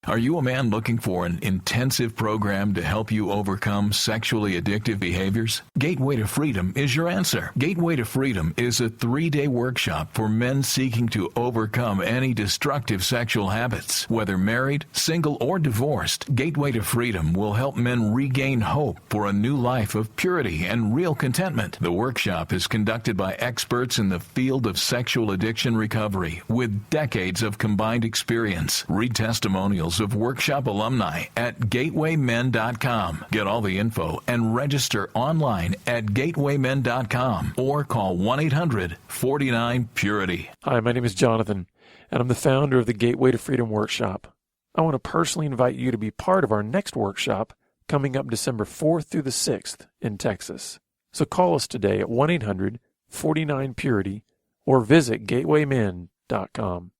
Are you a man looking for an intensive program to help you overcome sexually addictive behaviors? Gateway to Freedom is your answer. Gateway to Freedom is a 3-day workshop for men seeking to overcome any destructive sexual habits. Whether married, single, or divorced, Gateway to Freedom will help men regain hope for a new life of purity and real contentment. The workshop is conducted by experts in the field of sexual addiction recovery with decades of combined experience. Read testimonials of workshop alumni at gatewaymen.com. Get all the info and register online at gatewaymen.com or call 1-800-49-PURITY. Hi, my name is Jonathan, and I'm the founder of the Gateway to Freedom Workshop. I want to personally invite you to be part of our next workshop coming up December 4th through the 6th in Texas. So call us today at 1-800-49-PURITY or visit gatewaymen.com.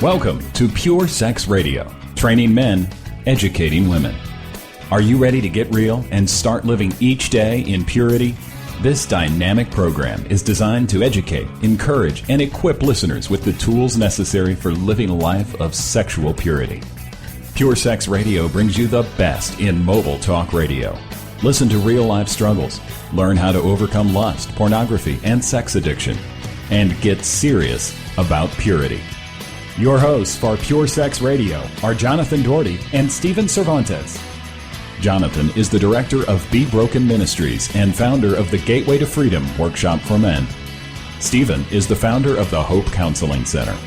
Welcome to Pure Sex Radio, training men, educating women. Are you ready to get real and start living each day in purity? This dynamic program is designed to educate, encourage, and equip listeners with the tools necessary for living a life of sexual purity. Pure Sex Radio brings you the best in mobile talk radio. Listen to real-life struggles, learn how to overcome lust, pornography, and sex addiction, and get serious about purity. Your hosts for Pure Sex Radio are Jonathan Doherty and Stephen Cervantes. Jonathan is the director of Be Broken Ministries and founder of the Gateway to Freedom Workshop for Men. Stephen is the founder of the Hope Counseling Center.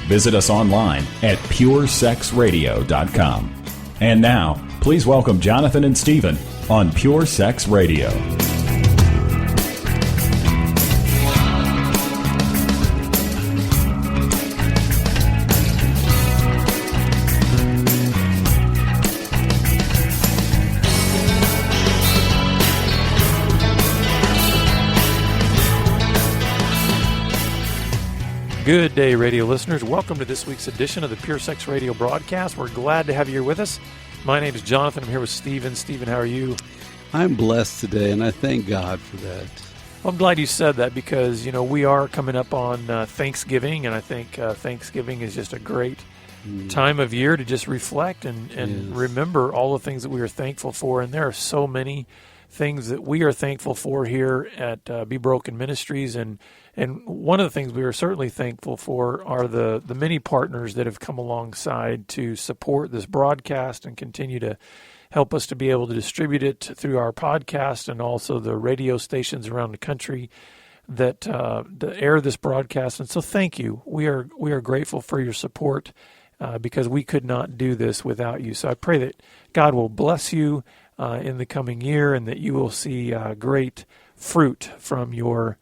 Visit us online at puresexradio.com. And now, please welcome Jonathan and Stephen on Pure Sex Radio. Good day, radio listeners. Welcome to this week's edition of the Pure Sex Radio broadcast. We're glad to have you here with us. My name is Jonathan. I'm here with Stephen. Stephen, how are you? I'm blessed today, and I thank God for that. Well, I'm glad you said that because, you know, we are coming up on Thanksgiving, and I think Thanksgiving is just a great time of year to just reflect and remember all the things that we are thankful for. And there are so many things that we are thankful for here at Be Broken Ministries. And one of the things we are certainly thankful for are the many partners that have come alongside to support this broadcast and continue to help us to be able to distribute it through our podcast and also the radio stations around the country that air this broadcast. And so thank you. We are grateful for your support because we could not do this without you. So I pray that God will bless you in the coming year and that you will see great fruit from your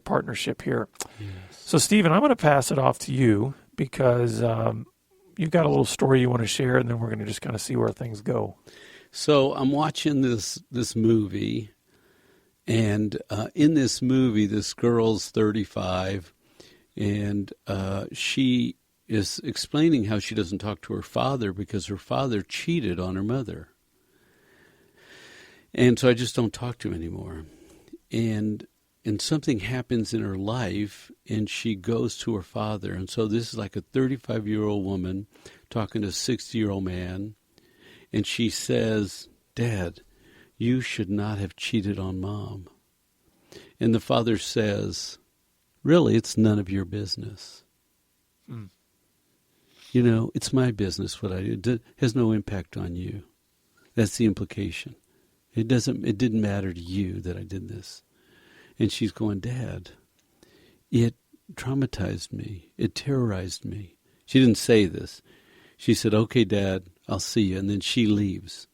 partnership here. Yes. So, Stephen, I'm going to pass it off to you because you've got a little story you want to share, and then we're going to just kind of see where things go. So I'm watching this movie, and in this movie, this girl's 35, and she is explaining how she doesn't talk to her father because her father cheated on her mother. And so I just don't talk to him anymore. And something happens in her life, and she goes to her father. And so this is like a 35-year-old woman talking to a 60-year-old man. And she says, "Dad, you should not have cheated on Mom." And the father says, "Really, it's none of your business." You know, it's my business what I do. It has no impact on you. That's the implication. It didn't matter to you that I did this. And she's going, "Dad, it traumatized me. It terrorized me." She didn't say this. She said, "Okay, Dad, I'll see you." And then she leaves.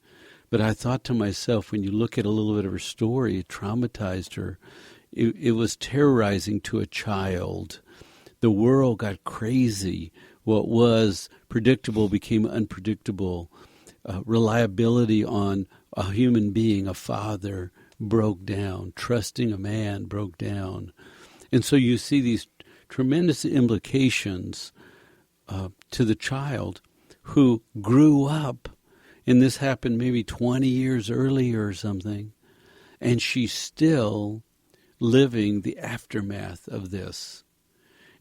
But I thought to myself, when you look at a little bit of her story, it traumatized her. It was terrorizing to a child. The world got crazy. What was predictable became unpredictable. Reliability on a human being, a father, broke down. Trusting a man broke down. And so you see these tremendous implications to the child who grew up, and this happened maybe 20 years earlier or something, and she's still living the aftermath of this.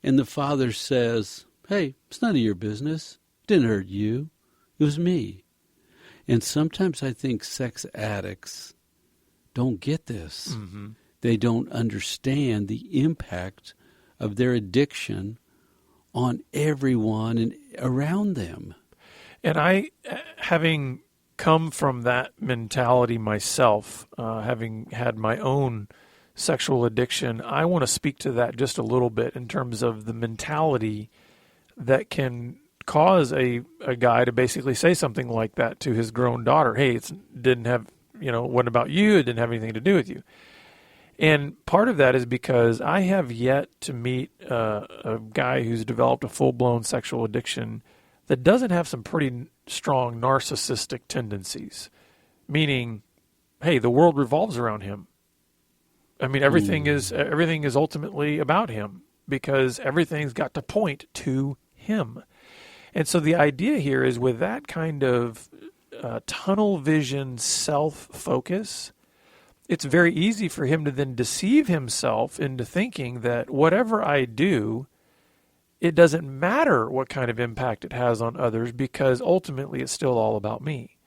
And the father says, hey, it's none of your business. It didn't hurt you. It was me. And sometimes I think sex addicts don't get this. Mm-hmm. They don't understand the impact of their addiction on everyone and around them. And I, having come from that mentality myself, having had my own sexual addiction, I want to speak to that just a little bit in terms of the mentality that can cause a guy to basically say something like that to his grown daughter. Hey, it didn't have, wasn't about you. It didn't have anything to do with you. And part of that is because I have yet to meet a guy who's developed a full-blown sexual addiction that doesn't have some pretty strong narcissistic tendencies, meaning, hey, the world revolves around him. I mean, everything is ultimately about him because everything's got to point to him. And so the idea here is with that kind of tunnel vision self-focus, it's very easy for him to then deceive himself into thinking that whatever I do, it doesn't matter what kind of impact it has on others because ultimately it's still all about me.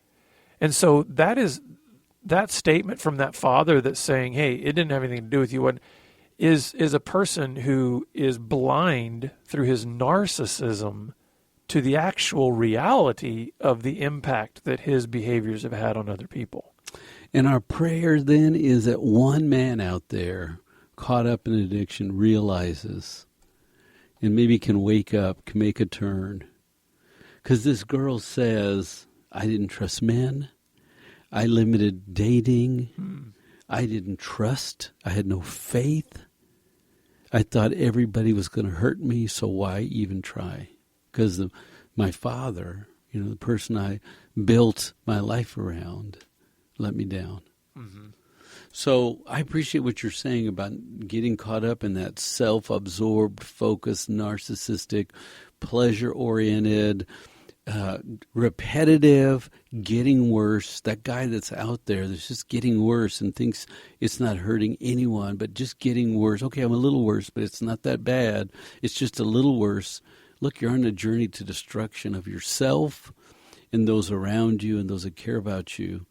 And so that statement from that father that's saying, hey, it didn't have anything to do with you, is a person who is blind through his narcissism to the actual reality of the impact that his behaviors have had on other people. And our prayer then is that one man out there caught up in addiction realizes and maybe can wake up, can make a turn. Because this girl says, I didn't trust men. I limited dating. I didn't trust. I had no faith. I thought everybody was going to hurt me, so why even try? Because my father, the person I built my life around, let me down. Mm-hmm. So I appreciate what you're saying about getting caught up in that self-absorbed, focused, narcissistic, pleasure-oriented, repetitive, getting worse. That guy that's out there that's just getting worse and thinks it's not hurting anyone, but just getting worse. Okay, I'm a little worse, but it's not that bad. It's just a little worse. Look, you're on a journey to destruction of yourself and those around you and those that care about you.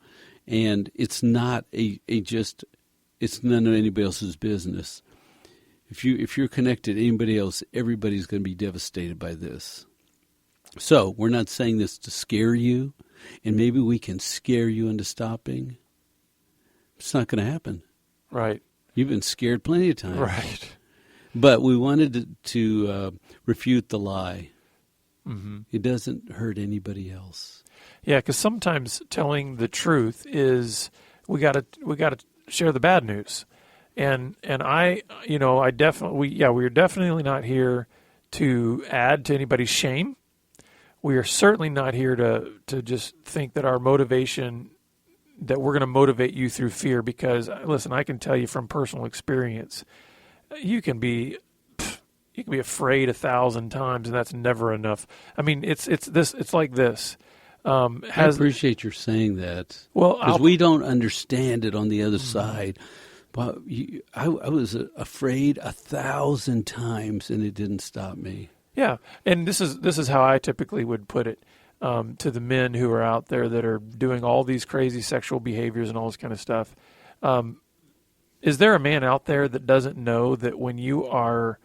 And it's not it's none of anybody else's business. If you're connected to anybody else, everybody's going to be devastated by this. So we're not saying this to scare you, and maybe we can scare you into stopping. It's not going to happen. Right. You've been scared plenty of times. Right. But we wanted to refute the lie. Mm-hmm. It doesn't hurt anybody else. Yeah, because sometimes telling the truth is we got to share the bad news, and I definitely we are definitely not here to add to anybody's shame. We are certainly not here to just think that our motivation, that we're going to motivate you through fear. Because listen, I can tell you from personal experience, you can be afraid 1,000 times, and that's never enough. I mean, it's like this. I appreciate your saying that. Well, because we don't understand it on the other side. But I was afraid 1,000 times, and it didn't stop me. Yeah, and this is how I typically would put it to the men who are out there that are doing all these crazy sexual behaviors and all this kind of stuff. Is there a man out there that doesn't know that when you are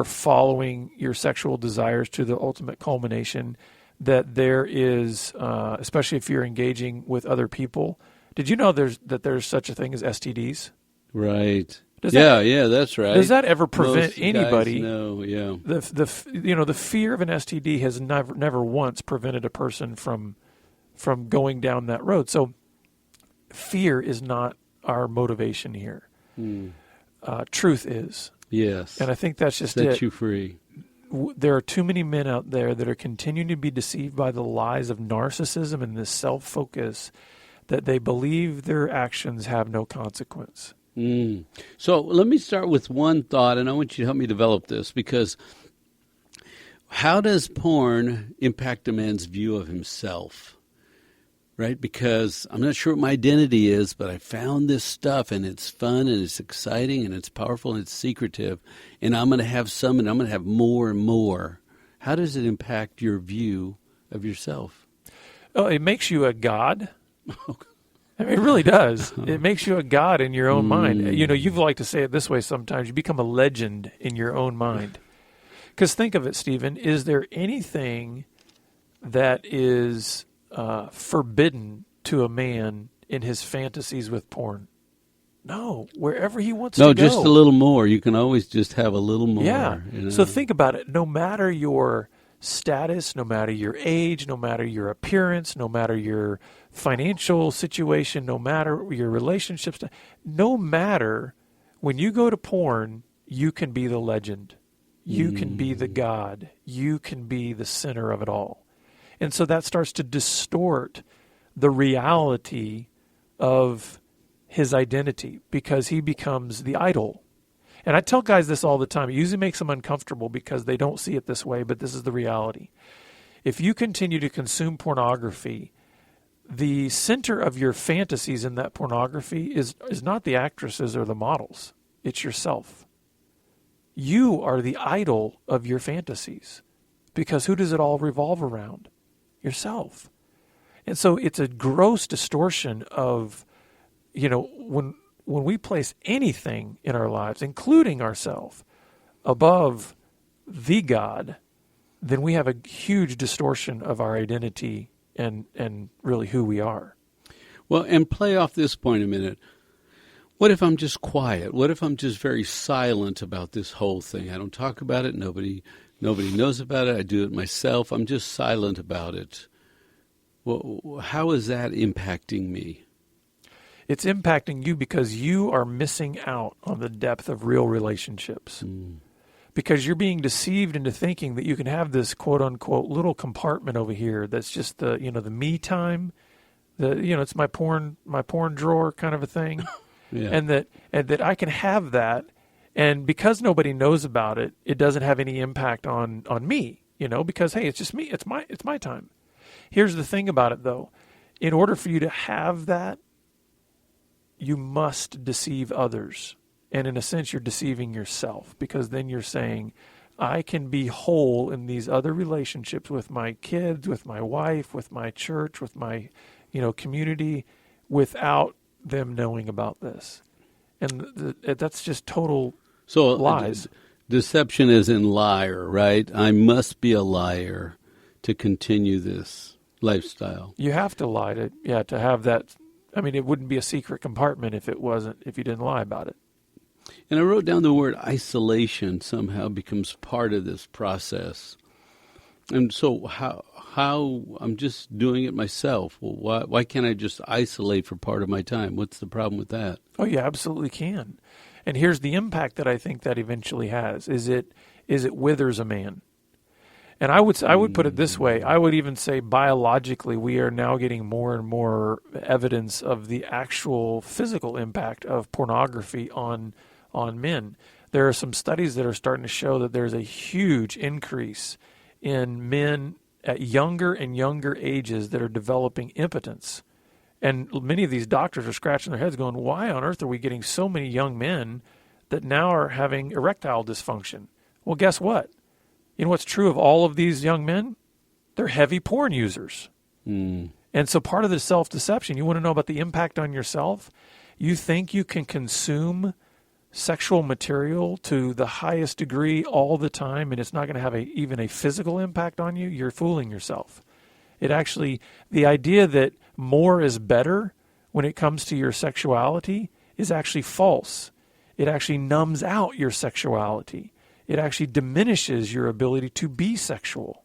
following your sexual desires to the ultimate culmination, that there is, especially if you're engaging with other people, did you know there's such a thing as STDs? Right. That's right. Does that ever prevent Most anybody? Guys know, yeah. The fear of an STD has never once prevented a person from going down that road. So fear is not our motivation here. Truth is. Yes. And I think that's just it. Set you free. There are too many men out there that are continuing to be deceived by the lies of narcissism and this self-focus that they believe their actions have no consequence. So let me start with one thought, and I want you to help me develop this, because how does porn impact a man's view of himself? Right? Because I'm not sure what my identity is, but I found this stuff, and it's fun, and it's exciting, and it's powerful, and it's secretive, and I'm going to have some, and I'm going to have more and more. How does it impact your view of yourself? Oh, it makes you a god. I mean, it really does. It makes you a god in your own mind. You know, you've like to say it this way sometimes. You become a legend in your own mind. Because think of it, Stephen. Is there anything that is forbidden to a man in his fantasies with porn? No. Wherever he wants to go. No, just a little more. You can always just have a little more. Yeah. You know? So think about it. No matter your status, no matter your age, no matter your appearance, no matter your financial situation, no matter your relationships, no matter, when you go to porn, you can be the legend. You can be the god. You can be the center of it all. And so that starts to distort the reality of his identity, because he becomes the idol. And I tell guys this all the time. It usually makes them uncomfortable because they don't see it this way, but this is the reality. If you continue to consume pornography, the center of your fantasies in that pornography is not the actresses or the models. It's yourself. You are the idol of your fantasies, because who does it all revolve around? Yourself. And so it's a gross distortion of, you know, when we place anything in our lives, including ourselves, above the God, then we have a huge distortion of our identity and really who we are. Well, and play off this point a minute. What if I'm just quiet? What if I'm just very silent about this whole thing? I don't talk about it. Nobody knows about it. I do it myself. I'm just silent about it. Well, how is that impacting me? It's impacting you because you are missing out on the depth of real relationships. Because you're being deceived into thinking that you can have this quote unquote little compartment over here that's just the me time, it's my porn drawer kind of a thing. Yeah. And that I can have that, and because nobody knows about it, it doesn't have any impact on me, because hey, it's just me, it's my time. Here's the thing about it though. In order for you to have that, you must deceive others. And in a sense, you're deceiving yourself, because then you're saying, I can be whole in these other relationships with my kids, with my wife, with my church, with my, community, without them knowing about this. And that's just total lies. Deception is in liar, right? I must be a liar to continue this lifestyle. You have to lie to have that. I mean, it wouldn't be a secret compartment if you didn't lie about it. And I wrote down the word isolation somehow becomes part of this process. And so how I'm just doing it myself. Well, why can't I just isolate for part of my time? What's the problem with that? Oh, you absolutely can. And here's the impact that I think that eventually has. Is it withers a man. And I would put it this way. I would even say biologically we are now getting more and more evidence of the actual physical impact of pornography on men. There are some studies that are starting to show that there's a huge increase in men at younger and younger ages that are developing impotence. And many of these doctors are scratching their heads going, why on earth are we getting so many young men that now are having erectile dysfunction? Well, guess what? You know what's true of all of these young men? They're heavy porn users. And so part of the self-deception, you want to know about the impact on yourself? You think you can consume sexual material to the highest degree all the time and it's not going to have even a physical impact on you? You're fooling yourself. The idea that more is better when it comes to your sexuality is actually false. It actually numbs out your sexuality. It actually diminishes your ability to be sexual.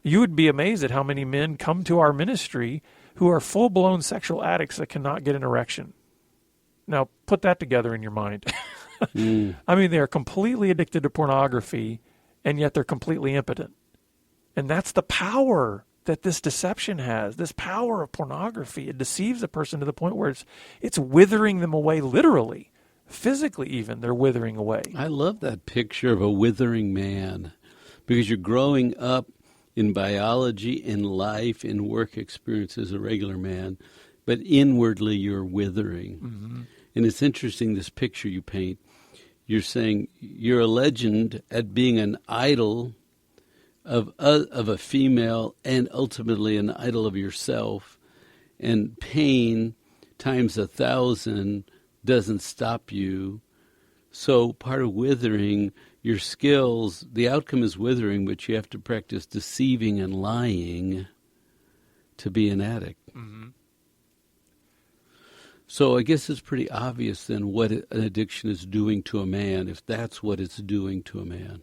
You would be amazed at how many men come to our ministry who are full-blown sexual addicts that cannot get an erection. Now, put that together in your mind. I mean, they're completely addicted to pornography, and yet they're completely impotent. And that's the power that this deception has, this power of pornography. It deceives a person to the point where it's withering them away literally. physically even, they're withering away. I love that picture of a withering man, because you're growing up in biology, in life, in work experience as a regular man, but inwardly you're withering. Mm-hmm. And it's interesting, this picture you paint. You're saying you're a legend at being an idol of a female, and ultimately an idol of yourself. And pain times 1,000 doesn't stop you. So part of withering, your skills, the outcome is withering, but you have to practice deceiving and lying to be an addict. Mm-hmm. So I guess it's pretty obvious then what an addiction is doing to a man, if that's what it's doing to a man.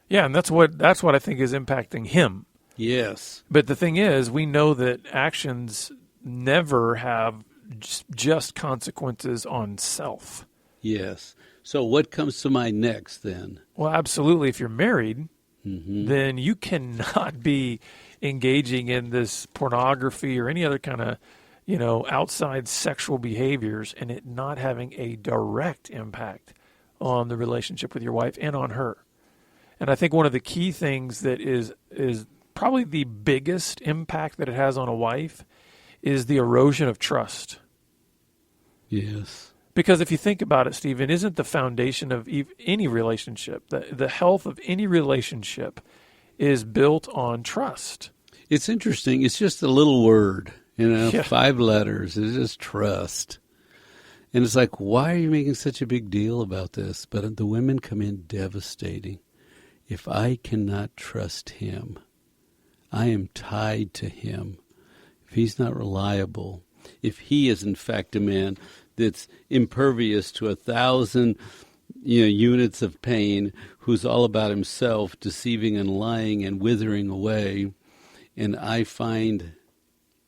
Yeah, and that's what I think is impacting him. Yes. But the thing is, we know that actions never have just consequences on self. Yes. So what comes to mind next then? Well, absolutely. If you're married, Mm-hmm. then you cannot be engaging in this pornography or any other kind of, outside sexual behaviors and it not having a direct impact on the relationship with your wife and on her. And I think one of the key things that is probably the biggest impact that it has on a wife is the erosion of trust. Yes. Because if you think about it, Stephen, isn't the foundation of any relationship, the health of any relationship is built on trust. It's interesting. It's just a little word, Yeah. 5 letters. It's just trust. And it's like, why are you making such a big deal about this? But the women come in devastating. If I cannot trust him, I am tied to him. If he's not reliable, if he is in fact a man that's impervious to 1,000 units of pain, who's all about himself, deceiving and lying and withering away, and I find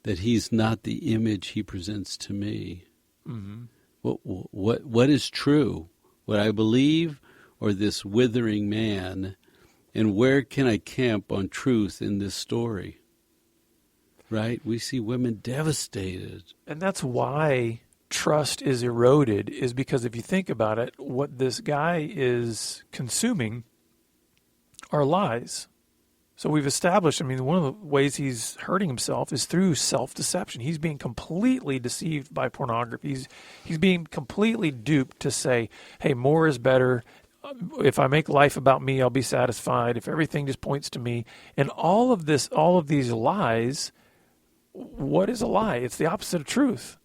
that he's not the image he presents to me. Mm-hmm. What is true? What I believe, or this withering man? And where can I camp on truth in this story? Right? We see women devastated. And that's why trust is eroded, is because if you think about it, what this guy is consuming are lies. So we've established, one of the ways he's hurting himself is through self-deception. He's being completely deceived by pornography. He's being completely duped to say, hey, more is better. If I make life about me, I'll be satisfied. If everything just points to me. And all of these lies, what is a lie? It's the opposite of truth.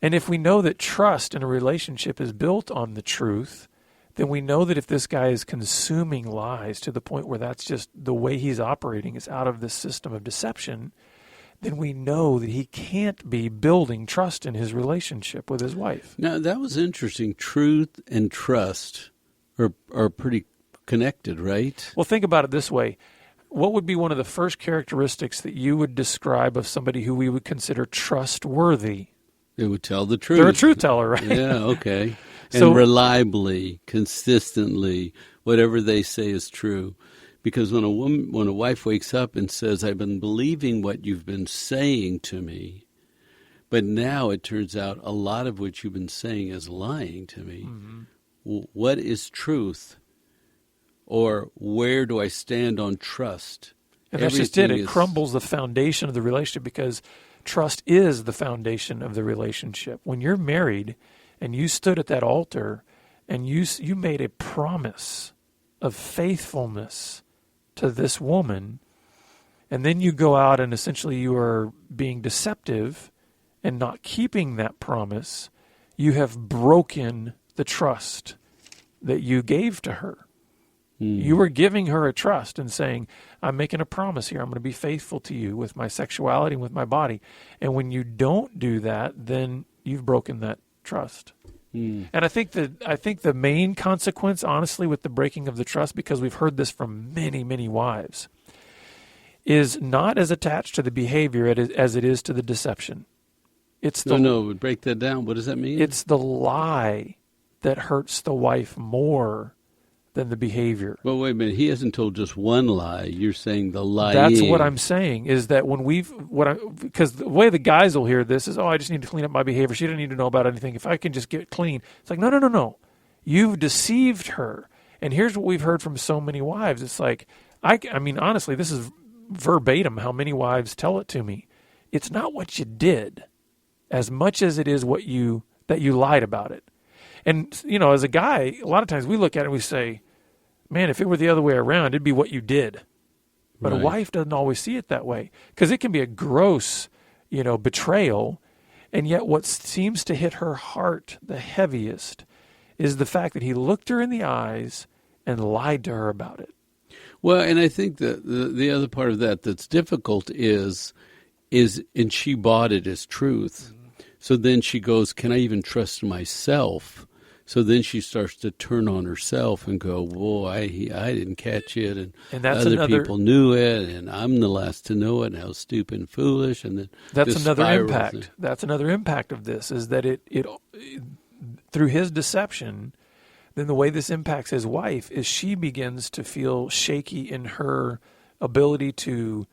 And if we know that trust in a relationship is built on the truth, then we know that if this guy is consuming lies to the point where that's just the way he's operating, is out of this system of deception, then we know that he can't be building trust in his relationship with his wife. Now, that was interesting. Truth and trust are pretty connected, right? Well, think about it this way. What would be one of the first characteristics that you would describe of somebody who we would consider trustworthy? They would tell the truth. They're a truth teller, right? Yeah, okay. And So- reliably, consistently, whatever they say is true. Because when a wife wakes up and says, I've been believing what you've been saying to me, but now it turns out a lot of what you've been saying is lying to me. Mm-hmm. What is truth? Or where do I stand on trust? And that's just it. Everything It crumbles the foundation of the relationship because trust is the foundation of the relationship. When you're married and you stood at that altar and you made a promise of faithfulness to this woman, and then you go out and essentially you are being deceptive and not keeping that promise, you have broken the trust that you gave to her. You were giving her a trust and saying, I'm making a promise here. I'm going to be faithful to you with my sexuality and with my body. And when you don't do that, then you've broken that trust. And I think the main consequence, honestly, with the breaking of the trust, because we've heard this from many, many wives, is not as attached to the behavior as it is to the deception. It's the No, break that down. What does that mean? It's the lie that hurts the wife more than the behavior. Well, wait a minute. He hasn't told just one lie. You're saying the lie. That's what I'm saying, is that when because the way the guys will hear this is, I just need to clean up my behavior. She doesn't need to know about anything. If I can just get clean. It's like, no. You've deceived her. And here's what we've heard from so many wives. It's like, I mean, honestly, this is verbatim how many wives tell it to me. It's not what you did as much as it is that you lied about it. And, as a guy, a lot of times we look at it and we say, man, if it were the other way around, it'd be what you did. But Right. A wife doesn't always see it that way, because it can be a gross, betrayal. And yet what seems to hit her heart the heaviest is the fact that he looked her in the eyes and lied to her about it. Well, and I think that the other part of that that's difficult is and she bought it as truth. Mm-hmm. So then she goes, can I even trust myself? So then she starts to turn on herself and go, whoa, I didn't catch it, and that's other people knew it, and I'm the last to know it, and how stupid and foolish. And then that's another impact. That's another impact of this, is that it through his deception, then the way this impacts his wife is she begins to feel shaky in her ability to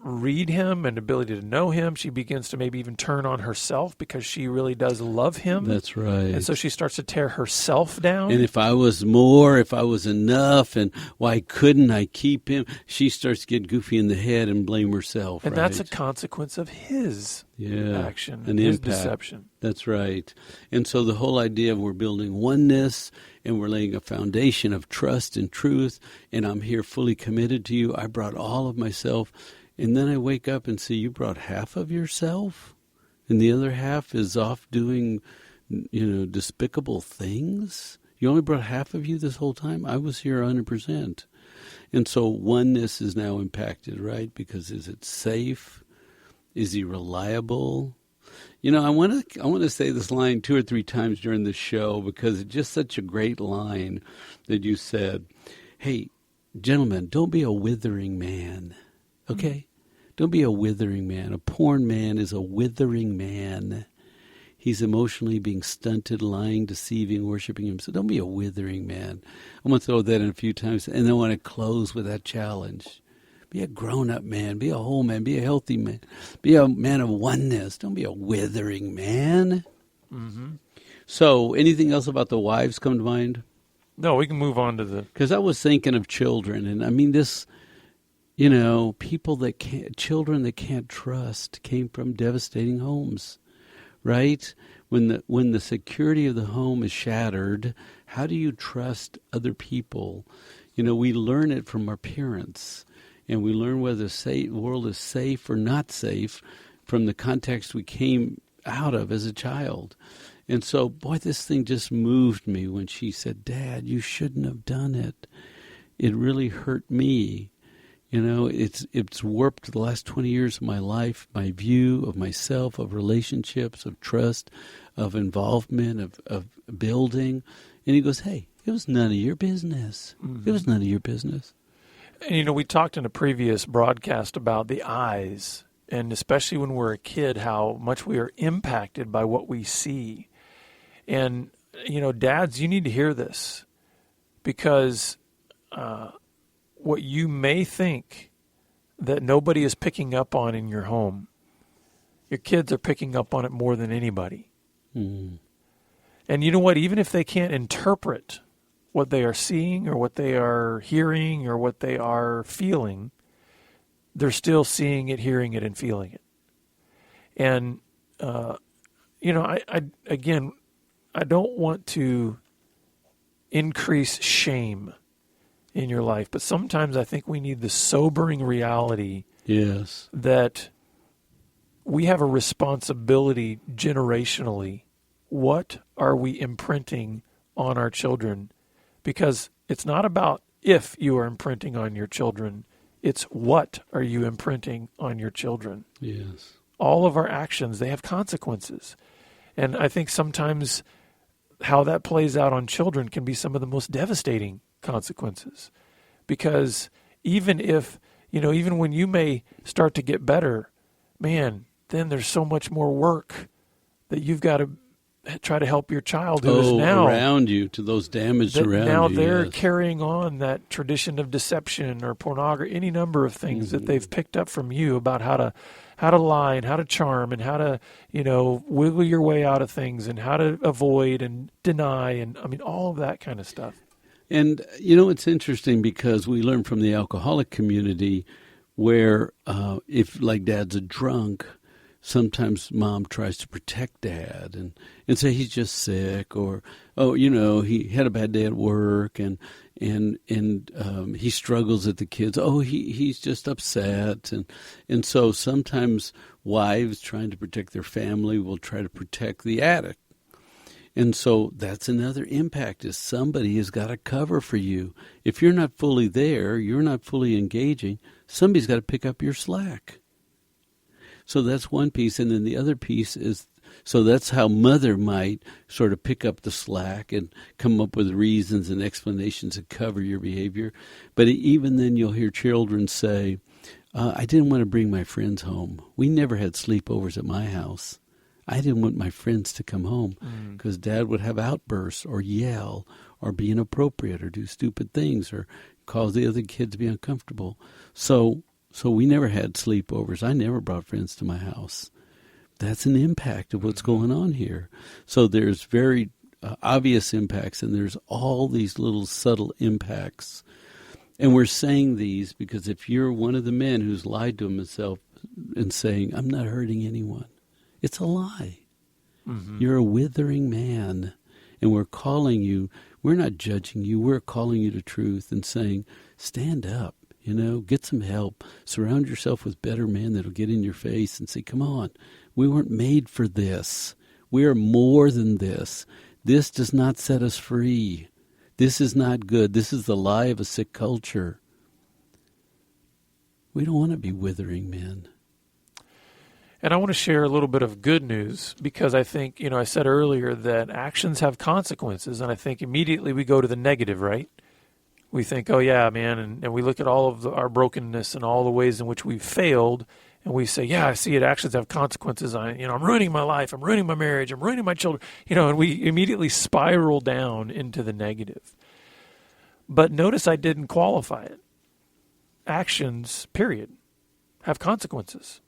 read him and ability to know him. She begins to maybe even turn on herself because she really does love him. That's right. And so she starts to tear herself down. And if I was enough, and why couldn't I keep him? She starts to get goofy in the head and blame herself. And right? that's a consequence of his action, an his impact. deception. That's right. And so the whole idea of we're building oneness and we're laying a foundation of trust and truth, and I'm here fully committed to you. I brought all of myself. And then I wake up and see you brought half of yourself, and the other half is off doing, despicable things. You only brought half of you this whole time? I was here 100%. And so oneness is now impacted, right? Because is it safe? Is he reliable? I want to say this line 2 or 3 times during the show, because it's just such a great line that you said, hey, gentlemen, don't be a withering man, okay? Don't be a withering man. A porn man is a withering man. He's emotionally being stunted, lying, deceiving, worshiping himself. Don't be a withering man. I'm going to throw that in a few times, and then I want to close with that challenge. Be a grown-up man. Be a whole man. Be a healthy man. Be a man of oneness. Don't be a withering man. Mm-hmm. So, anything else about the wives come to mind? No, we can move on to the... Because I was thinking of children, and I mean this, children that can't trust came from devastating homes, right? When the security of the home is shattered, how do you trust other people? We learn it from our parents. And we learn whether the world is safe or not safe from the context we came out of as a child. And so, boy, this thing just moved me when she said, Dad, you shouldn't have done it. It really hurt me. It's warped the last 20 years of my life, my view of myself, of relationships, of trust, of involvement, of building. And he goes, hey, it was none of your business. Mm-hmm. It was none of your business. And, we talked in a previous broadcast about the eyes, and especially when we're a kid, how much we are impacted by what we see. And, dads, you need to hear this, because what you may think that nobody is picking up on in your home, your kids are picking up on it more than anybody. Mm. And you know what? Even if they can't interpret what they are seeing or what they are hearing or what they are feeling, they're still seeing it, hearing it, and feeling it. And, I don't want to increase shame in your life, but sometimes I think we need the sobering reality that we have a responsibility generationally. What are we imprinting on our children? Because it's not about if you are imprinting on your children, it's what are you imprinting on your children. Yes. All of our actions, they have consequences. And I think sometimes how that plays out on children can be some of the most devastating consequences. Because even if, even when you may start to get better, man, then there's so much more work that you've got to try to help your child who is now around you, to those damaged around now you. they're yes. carrying on that tradition of deception or pornography, any number of things that they've picked up from you about how to lie and how to charm and how to, wiggle your way out of things and how to avoid and deny and all of that kind of stuff. And, it's interesting because we learn from the alcoholic community where if, like, dad's a drunk, sometimes mom tries to protect dad and say he's just sick or, he had a bad day at work and he struggles at the kids. Oh, he's just upset. And so sometimes wives trying to protect their family will try to protect the addict. And so that's another impact is somebody has got to cover for you. If you're not fully there, you're not fully engaging, somebody's got to pick up your slack. So that's one piece. And then the other piece is, so that's how mother might sort of pick up the slack and come up with reasons and explanations to cover your behavior. But even then you'll hear children say, I didn't want to bring my friends home. We never had sleepovers at my house. I didn't want my friends to come home because Dad would have outbursts or yell or be inappropriate or do stupid things or cause the other kids to be uncomfortable. So we never had sleepovers. I never brought friends to my house. That's an impact of what's going on here. So there's very obvious impacts, and there's all these little subtle impacts. And we're saying these because if you're one of the men who's lied to himself and saying, I'm not hurting anyone, it's a lie. You're a withering man, and we're calling you. We're not judging you. We're calling you to truth and saying, stand up. Get some help. Surround yourself with better men that'll get in your face and say, come on, we weren't made for this. We are more than this. This does not set us free. This is not good. This is the lie of a sick culture. We don't want to be withering men. And I want to share a little bit of good news because I think, I said earlier that actions have consequences, and I think immediately we go to the negative, right? We think, oh, yeah, man, and we look at all of our brokenness and all the ways in which we've failed, and we say, yeah, I see it. Actions have consequences. I'm ruining my life. I'm ruining my marriage. I'm ruining my children. And we immediately spiral down into the negative. But notice I didn't qualify it. Actions, period, have consequences.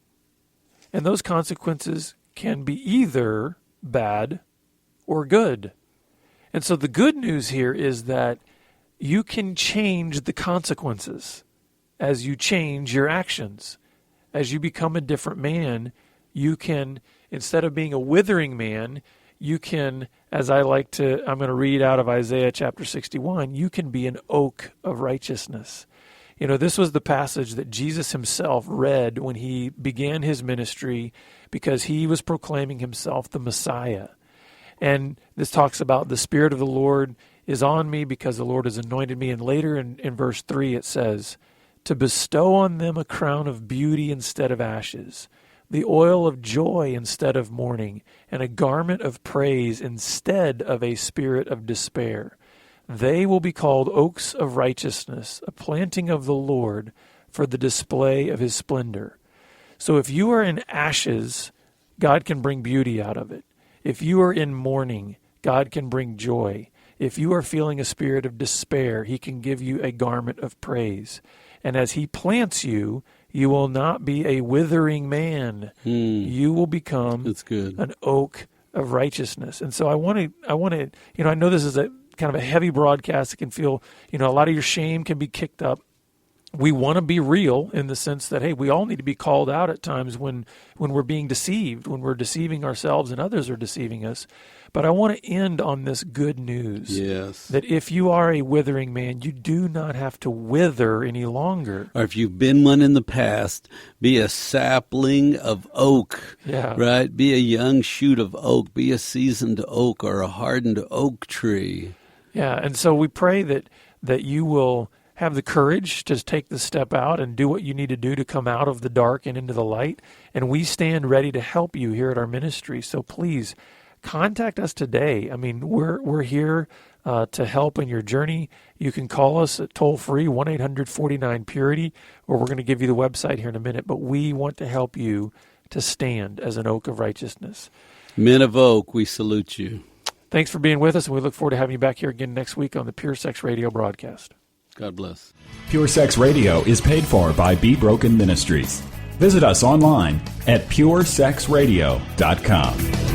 And those consequences can be either bad or good. And so the good news here is that you can change the consequences as you change your actions. As you become a different man, you can, instead of being a withering man, you can, I'm going to read out of Isaiah chapter 61, you can be an oak of righteousness. This was the passage that Jesus himself read when he began his ministry because he was proclaiming himself the Messiah. And this talks about the Spirit of the Lord is on me because the Lord has anointed me. And later in verse 3 it says, to bestow on them a crown of beauty instead of ashes, the oil of joy instead of mourning, and a garment of praise instead of a spirit of despair. They will be called oaks of righteousness, a planting of the Lord for the display of his splendor. So if you are in ashes, God can bring beauty out of it. If you are in mourning, God can bring joy. If you are feeling a spirit of despair, he can give you a garment of praise. And as he plants you, you will not be a withering man. You will become an oak of righteousness. And so I want to, I know this is a kind of a heavy broadcast. It can feel, a lot of your shame can be kicked up. We want to be real in the sense that, hey, we all need to be called out at times when we're being deceived, when we're deceiving ourselves and others are deceiving us. But I want to end on this good news. Yes. That if you are a withering man, you do not have to wither any longer. Or if you've been one in the past, be a sapling of oak. Yeah. Right? Be a young shoot of oak. Be a seasoned oak or a hardened oak tree. Yeah. And so we pray that you will have the courage to take the step out and do what you need to do to come out of the dark and into the light. And we stand ready to help you here at our ministry. So please contact us today. I mean, we're here to help in your journey. You can call us at toll-free 1-800-49-PURITY, or we're going to give you the website here in a minute. But we want to help you to stand as an oak of righteousness. Men of Oak, we salute you. Thanks for being with us, and we look forward to having you back here again next week on the Pure Sex Radio broadcast. God bless. Pure Sex Radio is paid for by Be Broken Ministries. Visit us online at puresexradio.com.